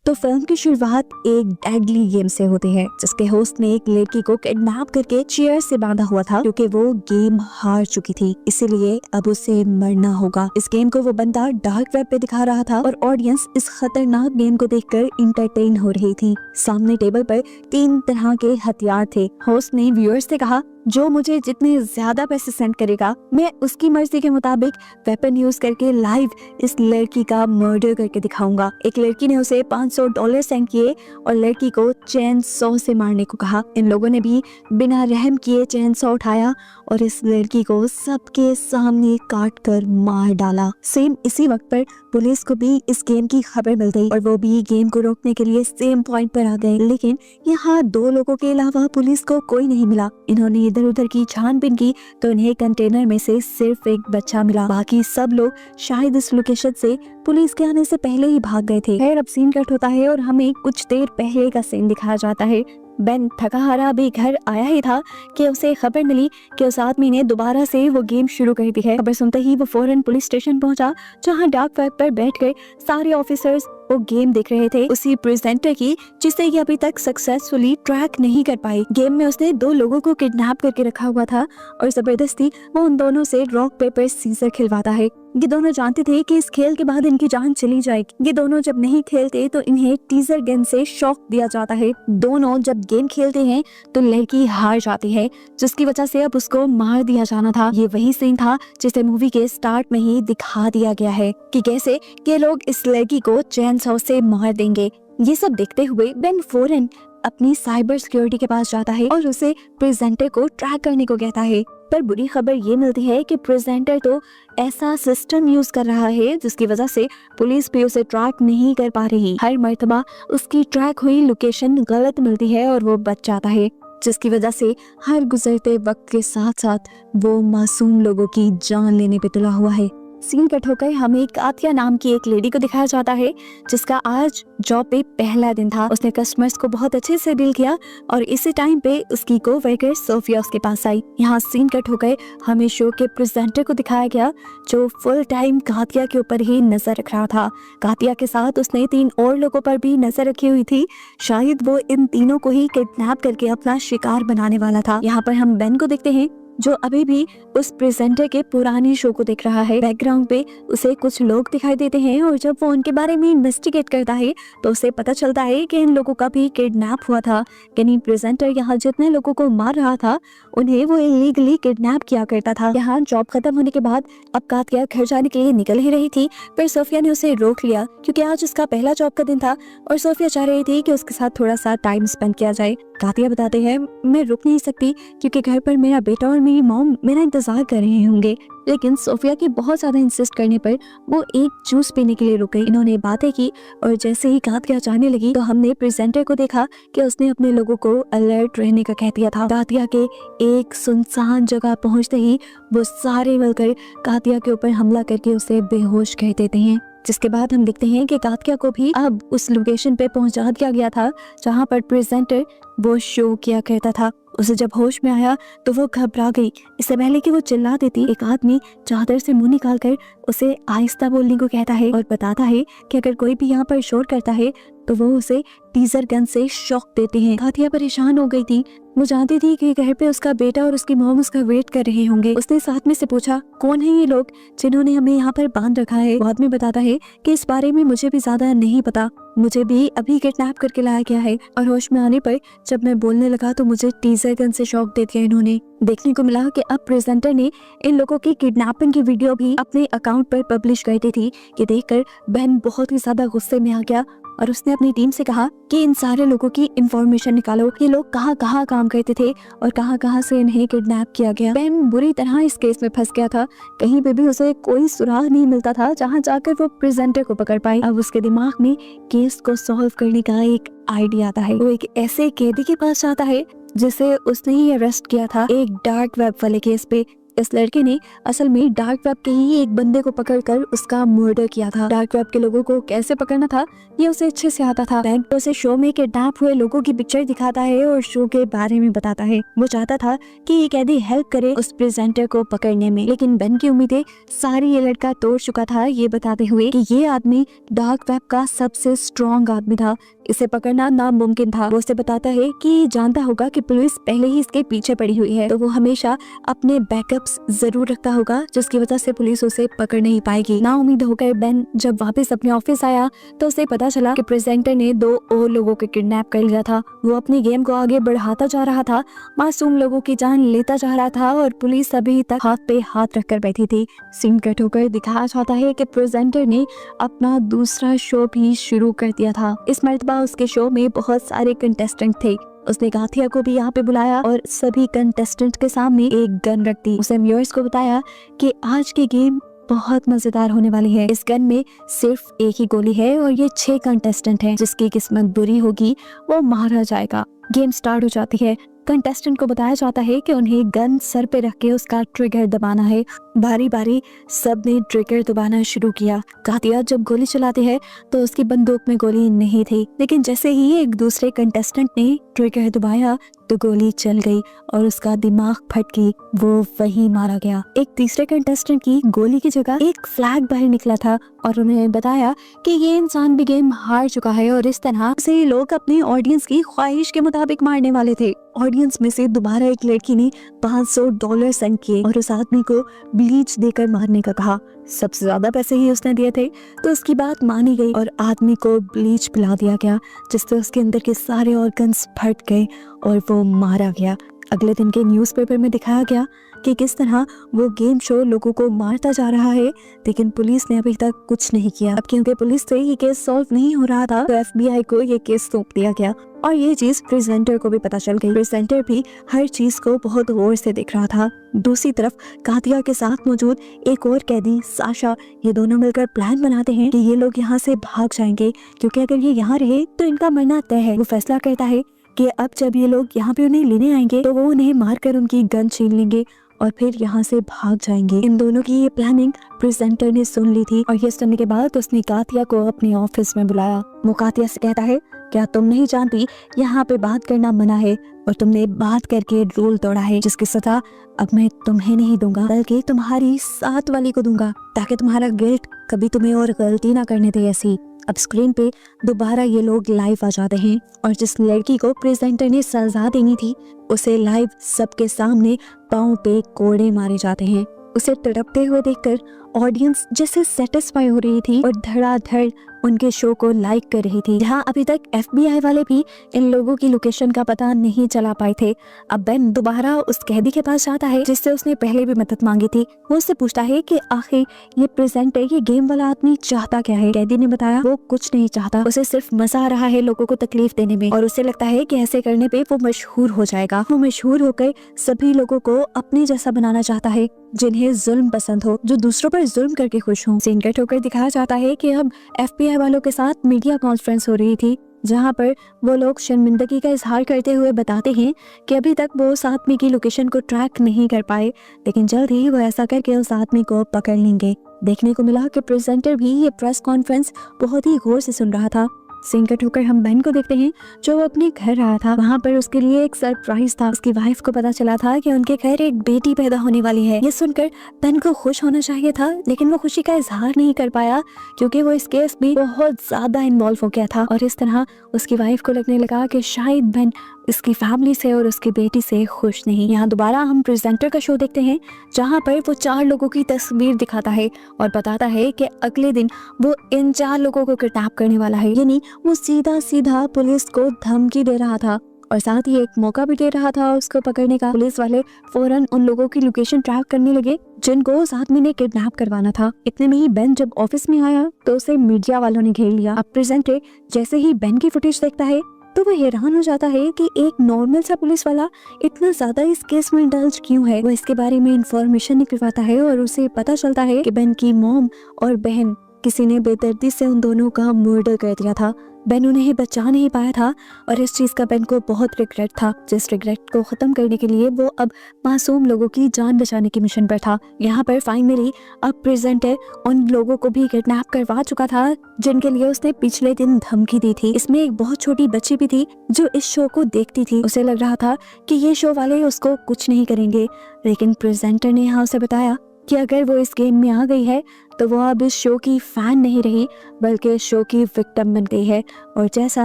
तो फिल्म की शुरुआत एक डेडली गेम से होती है, जिसके होस्ट ने एक लड़की को किडनैप करके चेयर से बांधा हुआ था, क्योंकि वो गेम हार चुकी थी, इसीलिए अब उसे मरना होगा। इस गेम को वो बंदा डार्क वेब पे दिखा रहा था और ऑडियंस इस खतरनाक गेम को देखकर इंटरटेन हो रही थी। सामने टेबल पर 3 तरह के हथियार थे। होस्ट ने व्यूअर्स से कहा, जो मुझे जितने ज्यादा पैसे सेंड करेगा, मैं उसकी मर्जी के मुताबिक वेपन यूज करके लाइव इस लड़की का मर्डर करके दिखाऊंगा। एक लड़की ने उसे $500 सेंड किए और लड़की को चेन सॉ से मारने को कहा। इन लोगों ने भी बिना रहम किए चेन सॉ उठाया और इस लड़की को सबके सामने काट कर मार डाला। सेम इसी वक्त पर पुलिस को भी इस गेम की खबर मिल गई और वो भी गेम को रोकने के लिए सेम पॉइंट पर आ गए, लेकिन यहाँ 2 लोगों के अलावा पुलिस को कोई नहीं मिला। इन्होंने इधर उधर की छानबीन की तो इन्हें कंटेनर में से सिर्फ एक बच्चा मिला। बाकी सब लोग शायद इस लोकेशन से पुलिस के आने से पहले ही भाग गए थे। खैर, अब सीन कट होता है और हमें कुछ देर पहले का सीन दिखाया जाता है। बेन थका हारा अभी घर आया ही था कि उसे खबर मिली कि उस आदमी ने दोबारा से वो गेम शुरू कर दी है। खबर सुनते ही वो फौरन पुलिस स्टेशन पहुंचा, जहां डार्क वेब पर बैठ कर सारे ऑफिसर्स वो गेम देख रहे थे, उसी प्रेजेंटर की जिसे ये अभी तक सक्सेसफुली ट्रैक नहीं कर पाई। गेम में उसने 2 लोगों को किडनैप करके रखा हुआ था और जबरदस्ती वो उन दोनों से रॉक पेपर सीजर खिलवाता है। ये दोनों जानते थे कि इस खेल के बाद इनकी जान चली जाएगी। ये दोनों जब नहीं खेलते तो इन्हें टीजर गन से शॉक दिया जाता है। दोनों जब गेम खेलते हैं तो लड़की हार जाती है, जिसकी वजह से अब उसको मार दिया जाना था। ये वही सीन था जिसे मूवी के स्टार्ट में ही दिखा दिया गया है कि कैसे के लोग इस लड़की को चेन सॉ से मार देंगे। ये सब देखते हुए बेन फौरन अपनी साइबर सिक्योरिटी के पास जाता है और उसे प्रेजेंटर को ट्रैक करने को कहता है। पर बुरी खबर ये मिलती है कि प्रेजेंटर तो ऐसा सिस्टम यूज कर रहा है जिसकी वजह से पुलिस भी उसे ट्रैक नहीं कर पा रही। हर मर्तबा उसकी ट्रैक हुई लोकेशन गलत मिलती है और वो बच जाता है, जिसकी वजह से हर गुजरते वक्त के साथ साथ वो मासूम लोगों की जान लेने पे तुला हुआ है। सीन कट होकर हमें कातिया नाम की एक लेडी को दिखाया जाता है, जिसका आज जॉब पे पहला दिन था। उसने कस्टमर्स को बहुत अच्छे से डील किया और इसी टाइम पे उसकी कोवर्कर सोफिया उसके पास आई। यहाँ सीन कट होकर हमें शो के प्रेजेंटर को दिखाया गया, जो फुल टाइम कातिया के ऊपर ही नजर रख रहा था। कातिया के साथ उसने 3 और लोगों पर भी नजर रखी हुई थी। शायद वो इन तीनों को ही किडनैप करके अपना शिकार बनाने वाला था। यहाँ पर हम बेन को देखते हैं, जो अभी भी उस प्रेजेंटर के पुराने शो को देख रहा है। बैकग्राउंड पे उसे कुछ लोग दिखाई देते हैं और जब वो उनके बारे में इन्वेस्टिगेट करता है तो उसे पता चलता है कि इन लोगों का भी किडनैप हुआ था। यानी प्रेजेंटर यहाँ जितने लोगों को मार रहा था उन्हें वो इलीगली किडनैप किया करता था। यहाँ जॉब खत्म होने के बाद अब कातिया घर जाने के लिए निकल ही रही थी, पर सोफिया ने उसे रोक लिया क्योंकि आज उसका पहला जॉब का दिन था और सोफिया चाह रही थी कि उसके साथ थोड़ा सा टाइम स्पेंड किया जाए। कातिया बताते हैं, मैं रुक नहीं सकती क्योंकि घर पर मेरा बेटा और मेरी मॉम मेरा इंतजार कर रहे होंगे। लेकिन सोफिया के बहुत ज्यादा इंसिस्ट करने पर वो एक जूस पीने के लिए रुक गई। इन्होंने बातें की और जैसे ही कातिया जाने लगी तो हमने प्रेजेंटर को देखा कि उसने अपने लोगों को अलर्ट रहने का कह दिया था। कातिया के एक सुनसान जगह पहुंचते ही वो सारे मिलकर कातिया के ऊपर हमला करके उसे बेहोश कर देते हैं, जिसके बाद हम देखते हैं कि कातिया को भी अब उस लोकेशन पे पहुंचा दिया गया था जहां पर प्रेजेंटर वो शो किया करता था। उसे जब होश में आया तो वो घबरा गई। इससे पहले कि वो चिल्ला देती, एक आदमी चादर से मुंह निकाल कर उसे आहिस्ता बोलने को कहता है और बताता है कि अगर कोई भी यहाँ पर शोर करता है तो वो उसे टीजर गन से शॉक देते हैं। कातिया परेशान हो गई थी। वो जानती थी कि घर पे उसका बेटा और उसकी मॉम उसका वेट कर रहे होंगे। उसने साथ में से पूछा, कौन है ये लोग जिन्होंने हमें यहाँ पर बांध रखा है? वो आदमी बताता है कि इस बारे में मुझे भी ज्यादा नहीं पता, मुझे भी अभी किडनैप करके लाया गया है और होश में आने पर जब मैं बोलने लगा तो मुझे टीजर गन से शॉक दे दिया इन्होंने। देखने को मिला कि अब प्रेजेंटर ने इन लोगों की किडनैपिंग की वीडियो भी अपने अकाउंट पर पब्लिश कर दी थी। ये देखकर बहन बहुत ही ज्यादा गुस्से में आ गया और उसने अपनी टीम से कहा कि इन सारे लोगों की इंफॉर्मेशन निकालो, ये लोग कहाँ कहाँ काम करते थे और कहाँ कहाँ से इन्हें किडनैप किया गया। बेन बुरी तरह इस केस में फंस गया था। कहीं पे भी उसे कोई सुराग नहीं मिलता था जहाँ जाकर वो प्रेजेंटर को पकड़ पाए। अब उसके दिमाग में केस को सॉल्व करने का एक आइडिया आता है। वो एक ऐसे कैदी के पास जाता है जिसे उसने ही अरेस्ट किया था एक डार्क वेब वाले केस पे, इस लड़के ने असल में डार्क वेब के ही एक बंदे को पकड़कर उसका मर्डर किया था। डार्क वेब के लोगों को कैसे पकड़ना था ये उसे अच्छे से आता था। बैंक उसे शो में किडनैप हुए लोगों की पिक्चर दिखाता है और शो के बारे में बताता है। वो चाहता था कि ये कैदी हेल्प करे उस प्रेजेंटर को पकड़ने में, लेकिन बेन की उम्मीदें सारी ये लड़का तोड़ चुका था, ये बताते हुए कि ये आदमी डार्क वेब का सबसे स्ट्रॉन्ग आदमी था, इसे पकड़ना नामुमकिन था। वो उसे बताता है कि जानता होगा कि पुलिस पहले ही इसके पीछे पड़ी हुई है, तो वो हमेशा अपने बैकअप्स जरूर रखता होगा, जिसकी वजह से पुलिस उसे पकड़ नहीं पाएगी। ना उम्मीद होकर बेन जब वापस अपने ऑफिस आया तो उसे पता चला कि प्रेजेंटर ने 2 और लोगों को किडनैप कर लिया था। वो अपनी गेम को आगे बढ़ाता जा रहा था, मासूम लोगों की जान लेता जा रहा था और पुलिस अभी तक हाथ पे हाथ रखकर बैठी थी। सीन कट होकर दिखाया जाता है कि प्रेजेंटर ने अपना दूसरा शो भी शुरू कर दिया था। इस मर्तबा उसके शो में बहुत सारे कंटेस्टेंट थे। उसने गाथिया को भी यहाँ पे बुलाया और सभी कंटेस्टेंट के सामने एक गन रख दी। उसने व्यूअर्स को बताया कि आज की गेम बहुत मजेदार होने वाली है। इस गन में सिर्फ एक ही गोली है और ये 6 कंटेस्टेंट हैं। जिसकी किस्मत बुरी होगी वो मारा जाएगा। गेम स्टार्ट हो जाती है। कंटेस्टेंट को बताया जाता है कि उन्हें गन सर पे रख के उसका ट्रिगर दबाना है। बारी बारी सब ने ट्रिगर दबाना शुरू किया। गाथिया जब गोली चलाती है तो उसकी बंदूक में गोली नहीं थी, लेकिन जैसे ही एक दूसरे कंटेस्टेंट ने ट्रिगर दबाया तो गोली चल गई और उसका दिमाग फट गई। वो वहीं मारा गया। एक तीसरे कंटेस्टेंट की गोली की जगह एक फ्लैग बाहर निकला था और उन्हें बताया कि ये इंसान भी गेम हार चुका है और इस तरह से लोग अपने ऑडियंस की ख्वाहिश के मुताबिक मारने वाले थे। ऑडियंस में से दोबारा एक लड़की ने $500 सेंड किए और उस आदमी को ब्लीच देकर मारने का कहा। सबसे ज्यादा पैसे ही उसने दिए थे, तो उसकी बात मानी गई और आदमी को ब्लीच पिला दिया गया, जिससे उसके अंदर के सारे ऑर्गन्स फट गए और वो मारा गया। अगले दिन के न्यूज़पेपर में दिखाया गया कि किस तरह वो गेम शो लोगों को मारता जा रहा है, लेकिन पुलिस ने अभी तक कुछ नहीं किया। अब क्योंकि पुलिस से ये केस सॉल्व नहीं हो रहा था, तो FBI को ये केस सौंप दिया गया और ये चीज प्रेजेंटर को भी पता चल गई। प्रेजेंटर भी हर चीज को बहुत गौर से देख रहा था। दूसरी तरफ गाथिया के साथ मौजूद एक और कैदी साशा, ये दोनों मिलकर प्लान बनाते हैं कि ये लोग यहाँ से भाग जाएंगे, क्योंकि अगर ये यहाँ रहे तो इनका मरना तय है। वो फैसला करता है कि अब जब ये लोग यहाँ पे उन्हें लेने आएंगे तो वो उन्हें मारकर उनकी गन छीन लेंगे और फिर यहाँ से भाग जाएंगे। इन दोनों की ये प्लानिंग प्रेजेंटर ने सुन ली थी और ये सुनने के बाद उसने गाथिया को अपने ऑफिस में बुलाया। वो गाथिया से कहता है, क्या तुम नहीं जानती यहाँ पे बात करना मना है और तुमने बात करके रूल तोड़ा है, जिसकी सजा अब मैं तुम्हें नहीं दूंगा बल्कि तुम्हारी साथ वाली को दूंगा, ताकि तुम्हारा गिल्ट कभी तुम्हें और गलती ना करने दे ऐसी। अब स्क्रीन पे दोबारा ये लोग लाइव आ जाते हैं और जिस लड़की को प्रेजेंटर ने सजा देनी थी उसे लाइव सबके सामने पाँव पे कोड़े मारे जाते हैं। उसे तड़पते हुए देखकर ऑडियंस जैसे सेटिस्फाई हो रही थी और धड़ाधड़ उनके शो को लाइक कर रही थी। जहाँ अभी तक FBI वाले भी इन लोगों की लोकेशन का पता नहीं चला पाए थे। अब बेन दोबारा उस कैदी के पास जाता है जिससे उसने पहले भी मदद मांगी थी। वो उससे पूछता है कि आखिर ये प्रेजेंटर, ये गेम वाला आदमी चाहता क्या है। कैदी ने बताया वो कुछ नहीं चाहता, उसे सिर्फ मजा आ रहा है लोगों को तकलीफ देने में और उसे लगता है कि ऐसे करने पे वो मशहूर हो जाएगा। वो मशहूर होकर सभी लोगों को अपने जैसा बनाना चाहता है, जिन्हें जुल्म पसंद हो, जो दूसरों पर जुल्म करके खुश हों। सीन कट होकर दिखाया जाता है कि अब FBI वालों के साथ मीडिया कॉन्फ्रेंस हो रही थी, जहां पर वो लोग शर्मिंदगी का इजहार करते हुए बताते हैं कि अभी तक वो उस आदमी की लोकेशन को ट्रैक नहीं कर पाए, लेकिन जल्द ही वो ऐसा करके उस आदमी को पकड़ लेंगे। देखने को मिला कि प्रेजेंटर भी ये प्रेस कॉन्फ्रेंस बहुत ही गौर से सुन रहा था। सीन कट होकर हम बेन को देखते हैं जो अपने घर आया था। वहाँ पर उसके लिए एक सरप्राइज था। उसकी वाइफ को पता चला था कि उनके घर एक बेटी पैदा होने वाली है। ये सुनकर बेन को खुश होना चाहिए था, लेकिन वो खुशी का इजहार नहीं कर पाया क्योंकि वो इस केस में बहुत ज्यादा इन्वॉल्व हो गया था और इस तरह उसकी वाइफ को लगने लगा कि शायद बेन उसकी फैमिली से और उसकी बेटी से खुश नहीं। यहाँ दोबारा हम प्रेजेंटर का शो देखते हैं, जहाँ पर वो 4 लोगों की तस्वीर दिखाता है और बताता है कि अगले दिन वो इन 4 लोगों को किडनैप करने वाला है। यानी वो सीधा सीधा पुलिस को धमकी दे रहा था और साथ ही एक मौका भी दे रहा था उसको पकड़ने का। पुलिस वाले फौरन उन लोगों की लोकेशन ट्रैक करने लगे जिनको उस आदमी ने किडनैप करवाना था। इतने में ही बेन जब ऑफिस में आया तो उसे मीडिया वालों ने घेर लिया। अब प्रेजेंटर जैसे ही बेन की फुटेज देखता है तो वो हैरान हो जाता है कि एक नॉर्मल सा पुलिस वाला इतना ज्यादा इस केस में इंडल्ज क्यों है। वो इसके बारे में इंफॉर्मेशन निकलवाता है और उसे पता चलता है कि बेन की मॉम और बहन किसी ने बेदर्दी से उन दोनों का मर्डर कर दिया था। बेन उन्हें बचा नहीं पाया था और इस चीज का बेन को बहुत रिग्रेट था, जिस रिग्रेट को खत्म करने के लिए वो अब मासूम लोगों की जान बचाने की मिशन पर था। यहाँ पर फाइनली अब प्रेजेंटर उन लोगों को भी किडनैप करवा चुका था जिनके लिए उसने पिछले दिन धमकी दी थी। इसमें एक बहुत छोटी बच्ची भी थी जो इस शो को देखती थी। उसे लग रहा था कि ये शो वाले उसको कुछ नहीं करेंगे, लेकिन प्रेजेंटर ने यहाँ उसे बताया कि अगर वो इस गेम में आ गई है तो वो अब इस शो की फैन नहीं रही बल्कि इस शो की विक्टिम बन गई है, और जैसा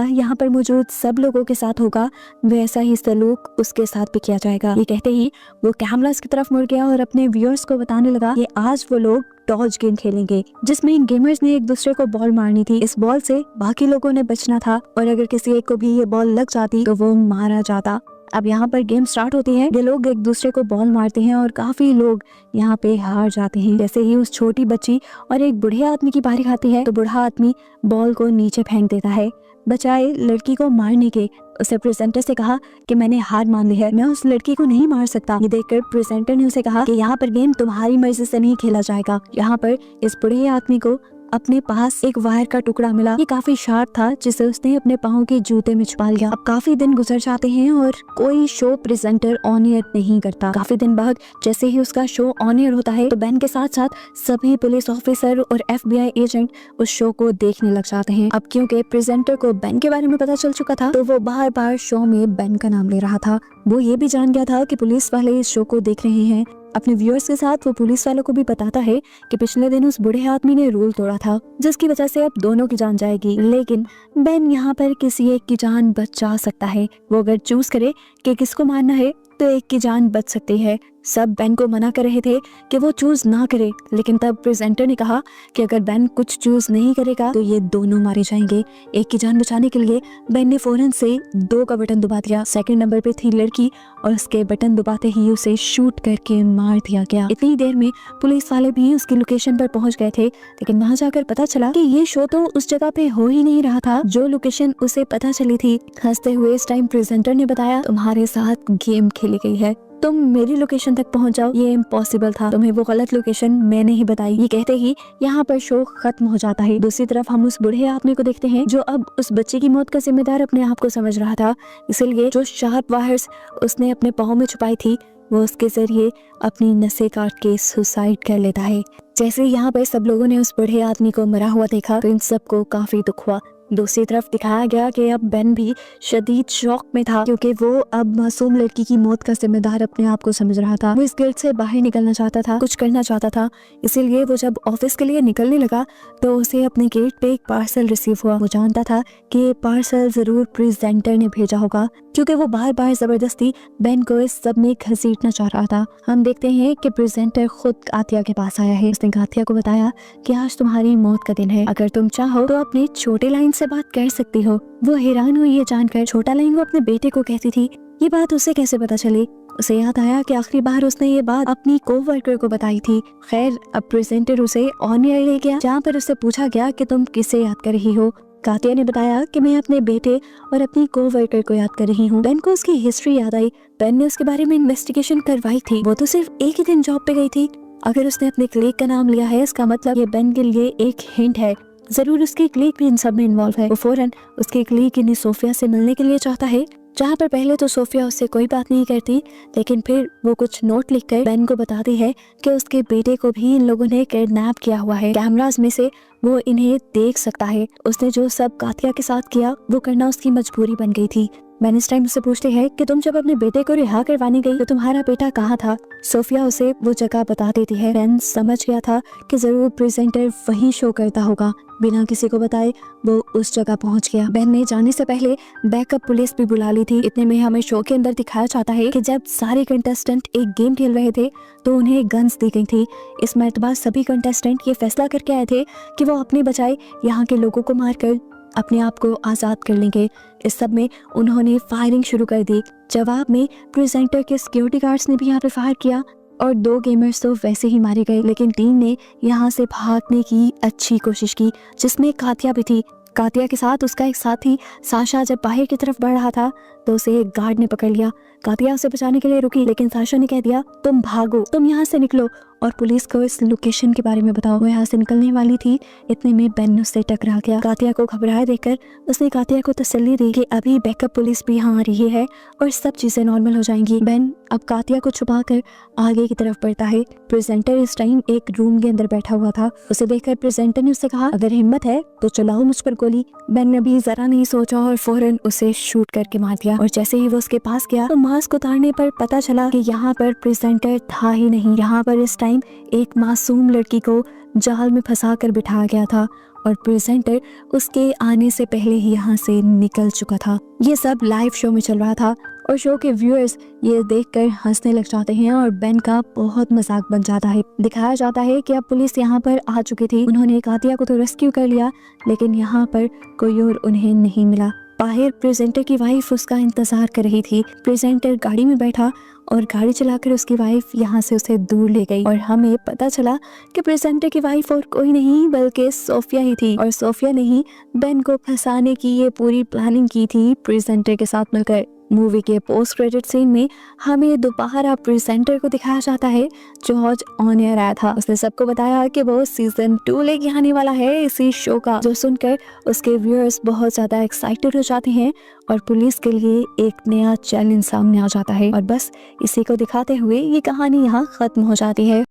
यहाँ पर मौजूद सब लोगों के साथ होगा वैसा ही सलूक उसके साथ भी किया जाएगा। ये कहते ही वो कैमरास की तरफ मुड़ गया और अपने व्यूअर्स को बताने लगा कि आज वो लोग डॉज गेम खेलेंगे, जिसमें गेमर्स ने एक दूसरे को बॉल मारनी थी। इस बॉल से बाकी लोगों ने बचना था और अगर किसी एक को भी ये बॉल लग जाती तो वो मारा जाता। अब यहाँ पर गेम स्टार्ट होती है, ये लोग एक दूसरे को बॉल मारते हैं और काफी लोग यहाँ पे हार जाते हैं। जैसे ही उस छोटी बच्ची और एक बूढ़े आदमी की बारी आती है तो बूढ़ा आदमी बॉल को नीचे फेंक देता है बचाए लड़की को मारने के। उसे प्रेजेंटर से कहा कि मैंने हार मान ली है, मैं उस लड़की को नहीं मार सकता। ये देखकर प्रेजेंटर ने उसे कहा कि यहाँ पर गेम तुम्हारी मर्जी से नहीं खेला जाएगा। यहाँ पर इस बूढ़े आदमी को अपने पास एक वायर का टुकड़ा मिला, ये काफी शार्प था जिसे उसने अपने पाँव के जूते में छुपा लिया। अब काफी दिन गुजर जाते हैं और कोई शो प्रेजेंटर ऑन एयर नहीं करता। काफी दिन बाद जैसे ही उसका शो ऑन एयर होता है तो बेन के साथ साथ सभी पुलिस ऑफिसर और FBI एजेंट उस शो को देखने लग जाते हैं। अब क्योंकि प्रेजेंटर को बेन के बारे में पता चल चुका था तो वो बार बार शो में बेन का नाम ले रहा था। वो ये भी जान गया था कि पुलिस वाले इस शो को देख रहे हैं। अपने व्यूअर्स के साथ वो पुलिस वालों को भी बताता है कि पिछले दिन उस बूढ़े आदमी ने रूल तोड़ा था जिसकी वजह से अब दोनों की जान जाएगी, लेकिन बेन यहाँ पर किसी एक की जान बचा सकता है। वो अगर चूज करे कि किसको मारना है तो एक की जान बच सकती है। सब बेन को मना कर रहे थे कि वो चूज ना करे, लेकिन तब प्रेजेंटर ने कहा कि अगर बेन कुछ चूज नहीं करेगा तो ये दोनों मारे जाएंगे। एक की जान बचाने के लिए बेन ने फौरन से 2 का बटन दबा दिया। सेकंड नंबर पे थी लड़की और उसके बटन दबाते ही उसे शूट करके मार दिया गया। इतनी देर में पुलिस वाले भी उसकी लोकेशन पर पहुंच गए थे, लेकिन वहां जाकर पता चला कि ये शो तो उस जगह पे हो ही नहीं रहा था जो लोकेशन उसे पता चली थी। हंसते हुए इस टाइम प्रेजेंटर ने बताया तुम्हारे साथ गेम खेली गई है, तुम मेरी लोकेशन तक पहुंच जाओ। ये इम्पॉसिबल था, तुम्हें वो गलत लोकेशन मैंने ही बताई। ये कहते ही यहाँ पर शो खत्म हो जाता है। दूसरी तरफ हम उस बूढ़े आदमी को देखते हैं जो अब उस बच्चे की मौत का जिम्मेदार अपने आप को समझ रहा था, इसलिए जो शार्प वायर्स उसने अपने पाँव में छुपाई थी वो उसके जरिए अपनी नसें काट के सुसाइड कर लेता है। जैसे यहाँ पर सब लोगों ने उस बूढ़े आदमी को मरा हुआ देखा तो इन सबको काफी दुख हुआ। दूसरी तरफ दिखाया गया कि अब बेन भी शदीद शौक में था क्योंकि वो अब मासूम लड़की की मौत का जिम्मेदार अपने आप को समझ रहा था। वो इस गिल्ड से बाहर निकलना चाहता था, कुछ करना चाहता था, इसीलिए वो जब ऑफिस के लिए निकलने लगा तो उसे अपने गेट पे एक पार्सल रिसीव हुआ। वो जानता था कि ये पार्सल जरूर प्रेजेंटर ने भेजा होगा क्योंकि वो बार बार जबरदस्ती बेन को इस सब में घसीटना चाह रहा था। हम देखते हैं कि प्रेजेंटर खुद गाथिया के पास आया है। उसने गाथिया को बताया कि आज तुम्हारी मौत का दिन है, अगर तुम चाहो तो अपने छोटे लाइन से बात कर सकती हो। वो हैरान हुई ये जानकर। छोटा लाइन वो अपने बेटे को कहती थी, ये बात उसे कैसे पता चली? उसे याद आया कि आखिरी बार उसने ये बात अपनी कोवर्कर को बताई थी। खैर अब प्रेजेंटर उसे ऑन एयर ले गया जहाँ पर उससे पूछा गया कि तुम किसे याद कर रही हो। गाथिया ने बताया कि मैं अपने बेटे और अपनी कोवर्कर को याद कर रही हूँ। बेन को उसकी हिस्ट्री याद आई। बेन ने उसके बारे में इन्वेस्टिगेशन करवाई थी। वो तो सिर्फ एक ही दिन जॉब पे गई थी। अगर उसने अपने क्लिक का नाम लिया है इसका मतलब ये बेन के लिए एक हिंट है, जरूर उसकी क्लिक भी इन सब में इन्वॉल्व है। वो फौरन उसकी क्लिक इन्हें सोफिया से मिलने के लिए चाहता है, जहाँ पर पहले तो सोफिया उससे कोई बात नहीं करती, लेकिन फिर वो कुछ नोट लिखकर बेन को बताती है कि उसके बेटे को भी इन लोगों ने किडनैप किया हुआ है। कैमरास में से वो इन्हें देख सकता है। उसने जो सब गाथिया के साथ किया वो करना उसकी मजबूरी बन गई थी। मैंने इस टाइम उससे पूछते हैं कि तुम जब अपने बेटे को रिहा करवाने गई तो तुम्हारा बेटा कहाँ था? सोफिया उसे वो जगह बता देती है। बेन समझ गया था कि जरूर प्रेजेंटर वही शो करता होगा। बिना किसी को बताए वो उस जगह पहुंच गया। बेन ने जाने से पहले बैकअप पुलिस भी बुला ली थी। इतने में हमें शो के अंदर दिखाया जाता है कि जब सारे कंटेस्टेंट एक गेम खेल रहे थे तो उन्हें गन्स दी गई थी। इस मर्तबा सभी कंटेस्टेंट ये फैसला करके आए थे कि वो अपने बजाय यहाँ के लोगों को मारकर अपने आप को आजाद कर लेंगे। इस सब में उन्होंने फायरिंग शुरू कर दी। जवाब में प्रेजेंटर के सिक्योरिटी गार्ड्स ने भी यहाँ पे फायर किया और 2 गेमर्स तो वैसे ही मारे गए, लेकिन टीम ने यहाँ से भागने की अच्छी कोशिश की जिसमें गाथिया भी थी। कातिया के साथ उसका एक साथी साशा जब बाहर की तरफ बढ़ रहा था तो उसे एक गार्ड ने पकड़ लिया। कातिया उसे बचाने के लिए रुकी, लेकिन साशा ने कह दिया, तुम भागो, तुम यहाँ से निकलो और पुलिस को इस लोकेशन के बारे में बताओ। वो यहाँ से निकलने वाली थी, इतने में बेन उससे टकरा गया। कातिया को घबराए देखकर उसने कातिया को तसल्ली दी कि अभी बैकअप पुलिस भी यहाँ आ रही है और सब चीजें नॉर्मल हो जाएंगी। बेन अब कातिया को छुपाकर आगे की तरफ बढ़ता है। प्रेजेंटर इस टाइम एक रूम के अंदर बैठा हुआ था। उसे देखकर प्रेजेंटर ने उससे कहा, अगर हिम्मत है तो चलाओ मुझ पर गोली। बेन ने भी जरा नहीं सोचा और फौरन उसे शूट करके मार दिया। और जैसे ही वो उसके पास गया तो मास्क उतारने पर पता चला कि यहाँ पर प्रेजेंटर था ही नहीं। यहाँ पर इस टाइम एक मासूम लड़की को जाल में फंसा कर बिठाया गया था और प्रेजेंटर उसके आने से पहले ही यहाँ से निकल चुका था। ये सब लाइव शो में चल रहा था और शो के व्यूअर्स ये देखकर हंसने लग जाते हैं और बेन का बहुत मजाक बन जाता है। दिखाया जाता है कि अब पुलिस यहाँ पर आ चुकी थी। उन्होंने कातिया को तो रेस्क्यू कर लिया, लेकिन यहाँ पर कोई और उन्हें नहीं मिला। बाहर प्रेजेंटर की वाइफ उसका इंतजार कर रही थी। प्रेजेंटर गाड़ी में बैठा और गाड़ी चलाकर उसकी वाइफ यहाँ से उसे दूर ले गई और हमें पता चला कि प्रेजेंटर की वाइफ और कोई नहीं बल्कि सोफिया ही थी। और सोफिया ने ही बेन को फंसाने की ये पूरी प्लानिंग की थी प्रेजेंटर के साथ मिलकर। मूवी के पोस्ट क्रेडिट सीन में हमें दोबारा प्रेजेंटर को दिखाया जाता है जो आज ऑन एयर आया था। उसने सबको बताया कि वो सीजन 2 लेके आने वाला है इसी शो का, जो सुनकर उसके व्यूअर्स बहुत ज्यादा एक्साइटेड हो जाते हैं और पुलिस के लिए एक नया चैलेंज सामने आ जाता है। और बस इसी को दिखाते हुए ये कहानी यहाँ खत्म हो जाती है।